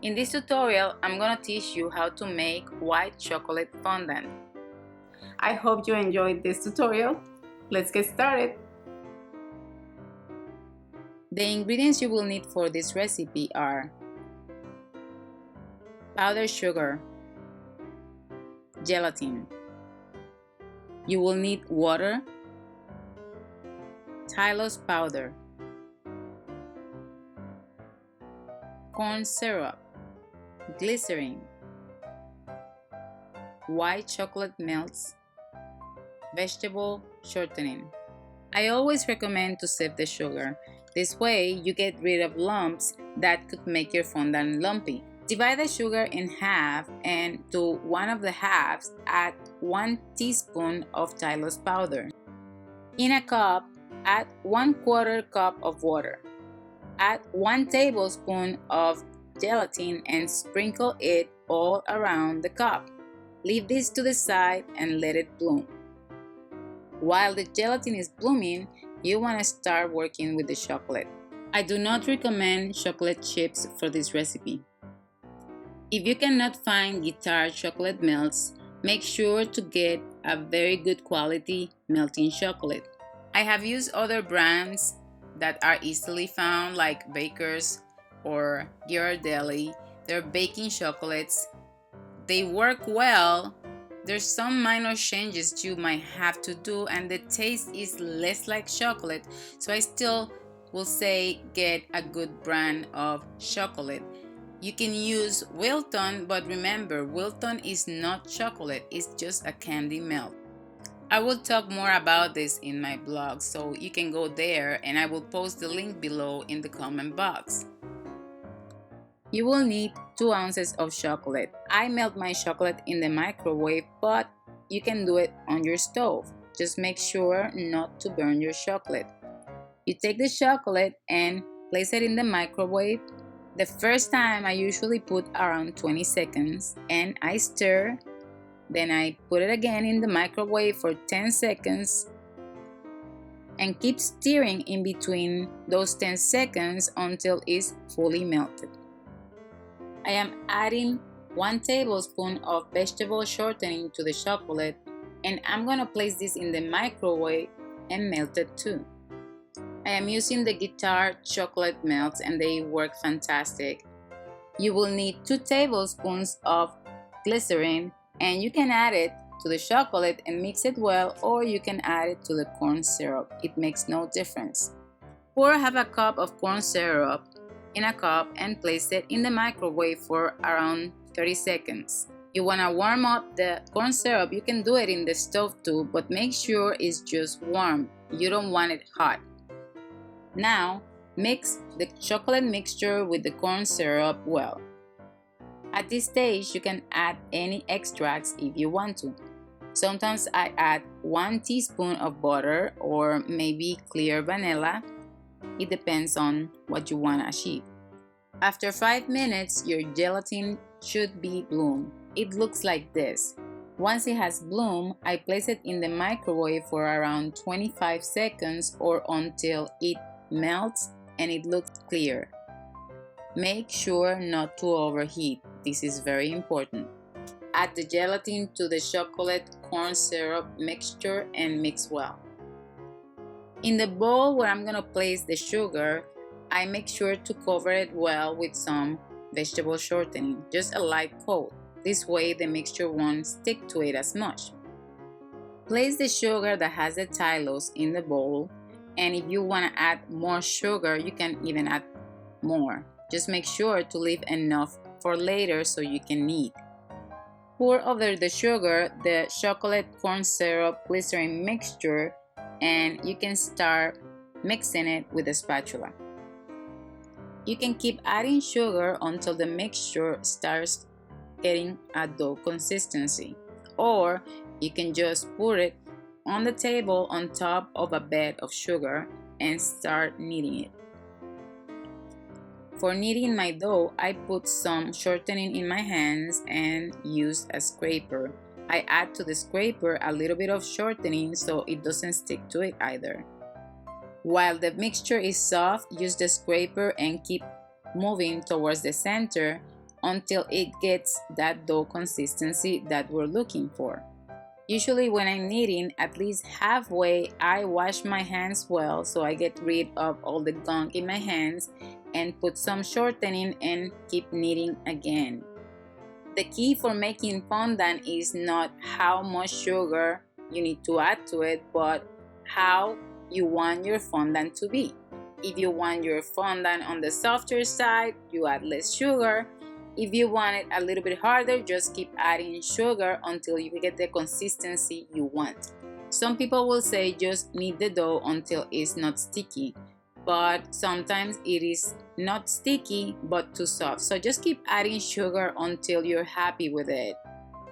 In this tutorial, I'm gonna teach you how to make white chocolate fondant. I hope you enjoyed this tutorial. Let's get started. The ingredients you will need for this recipe are powdered sugar, gelatin. You will need water, xylose powder, corn syrup, glycerin, white chocolate melts, vegetable shortening. I always recommend to sieve the sugar. This way you get rid of lumps that could make your fondant lumpy. Divide the sugar in half and to one of the halves add 1 teaspoon of xylose powder. In a cup, add 1/4 cup of water. Add 1 tablespoon of gelatin and sprinkle it all around the cup. Leave this to the side and let it bloom. While the gelatin is blooming, you want to start working with the chocolate. I do not recommend chocolate chips for this recipe. If you cannot find guitar chocolate melts, make sure to get a very good quality melting chocolate. I have used other brands that are easily found like Baker's or Ghirardelli. They're baking chocolates. They work well. There's some minor changes you might have to do and the taste is less like chocolate, so I still will say get a good brand of chocolate. You can use Wilton, but remember, Wilton is not chocolate, it's just a candy melt. I will talk more about this in my blog, so you can go there and I will post the link below in the comment box. You will need 2 ounces of chocolate. I melt my chocolate in the microwave, but you can do it on your stove. Just make sure not to burn your chocolate. You take the chocolate and place it in the microwave. The first time I usually put around 20 seconds and I stir. Then I put it again in the microwave for 10 seconds and keep stirring in between those 10 seconds until it's fully melted. I am adding 1 tablespoon of vegetable shortening to the chocolate and I'm gonna place this in the microwave and melt it too. I am using the Guitar chocolate melts and they work fantastic. You will need 2 tablespoons of glycerin and you can add it to the chocolate and mix it well, or you can add it to the corn syrup. It makes no difference. Pour 1/2 cup of corn syrup in a cup and place it in the microwave for around 30 seconds. You want to warm up the corn syrup. You can do it in the stove too, but make sure it's just warm. You don't want it hot. Now, mix the chocolate mixture with the corn syrup well. At this stage, you can add any extracts if you want to. Sometimes I add 1 teaspoon of butter or maybe clear vanilla. It depends on what you want to achieve. After 5 minutes, your gelatin should be bloomed. It looks like this. Once it has bloomed, I place it in the microwave for around 25 seconds or until it melts and it looks clear. Make sure not to overheat. This is very important. Add the gelatin to the chocolate corn syrup mixture and mix well. In the bowl where I'm gonna place the sugar, I make sure to cover it well with some vegetable shortening, just a light coat. This way the mixture won't stick to it as much. Place the sugar that has the xylose in the bowl, and if you want to add more sugar, you can even add more. Just make sure to leave enough for later so you can knead. Pour over the sugar the chocolate corn syrup glycerin mixture and you can start mixing it with a spatula. You can keep adding sugar until the mixture starts getting a dough consistency, or you can just put it on the table on top of a bed of sugar and start kneading it. For kneading my dough, I put some shortening in my hands and use a scraper. I add to the scraper a little bit of shortening so it doesn't stick to it either. While the mixture is soft, use the scraper and keep moving towards the center until it gets that dough consistency that we're looking for. Usually when I'm kneading, at least halfway, I wash my hands well so I get rid of all the gunk in my hands and put some shortening and keep kneading again. The key for making fondant is not how much sugar you need to add to it, but how you want your fondant to be. If you want your fondant on the softer side, you add less sugar. If you want it a little bit harder, just keep adding sugar until you get the consistency you want. Some people will say just knead the dough until it's not sticky, but sometimes it is not sticky but too soft. So just keep adding sugar until you're happy with it.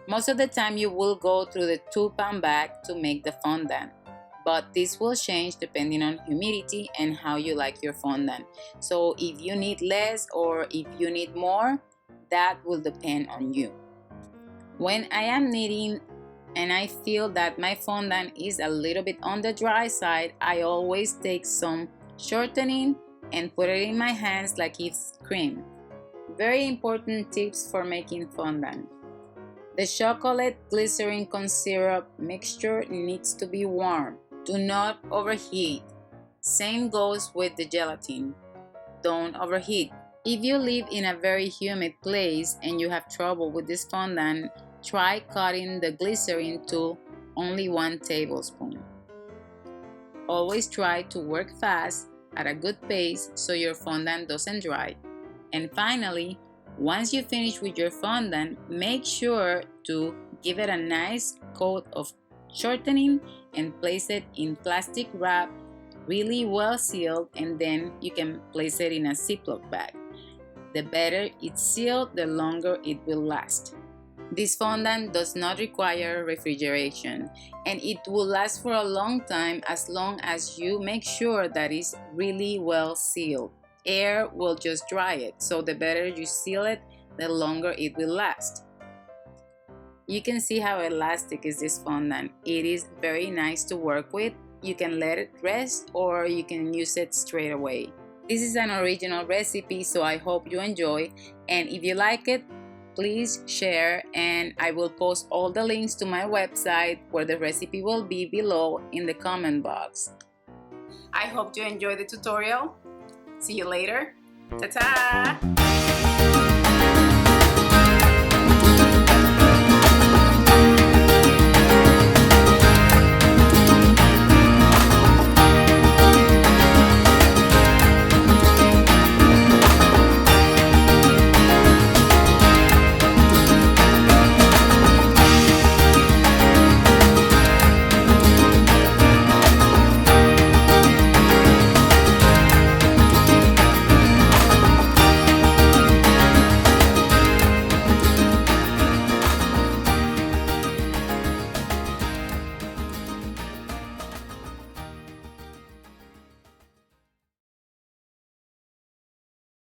Most of the time you will go through the 2-pound bag to make the fondant, but this will change depending on humidity and how you like your fondant. So if you need less or if you need more, that will depend on you. When I am kneading and I feel that my fondant is a little bit on the dry side, I always take some shortening and put it in my hands like it's cream. Very important tips for making fondant. The chocolate glycerin corn syrup mixture needs to be warm. Do not overheat. Same goes with the gelatin. Don't overheat. If you live in a very humid place and you have trouble with this fondant, try cutting the glycerin to only 1 tablespoon. Always try to work fast at a good pace so your fondant doesn't dry. And finally, once you finish with your fondant, make sure to give it a nice coat of shortening and place it in plastic wrap, really well sealed, and then you can place it in a Ziploc bag. The better it's sealed, the longer it will last. This fondant does not require refrigeration, and it will last for a long time as long as you make sure that it's really well sealed. Air will just dry it, so the better you seal it, the longer it will last. You can see how elastic is this fondant. It is very nice to work with. You can let it rest or you can use it straight away. This is an original recipe, so I hope you enjoy, and if you like it, please share, and I will post all the links to my website where the recipe will be below in the comment box. I hope you enjoyed the tutorial. See you later. Ta-ta!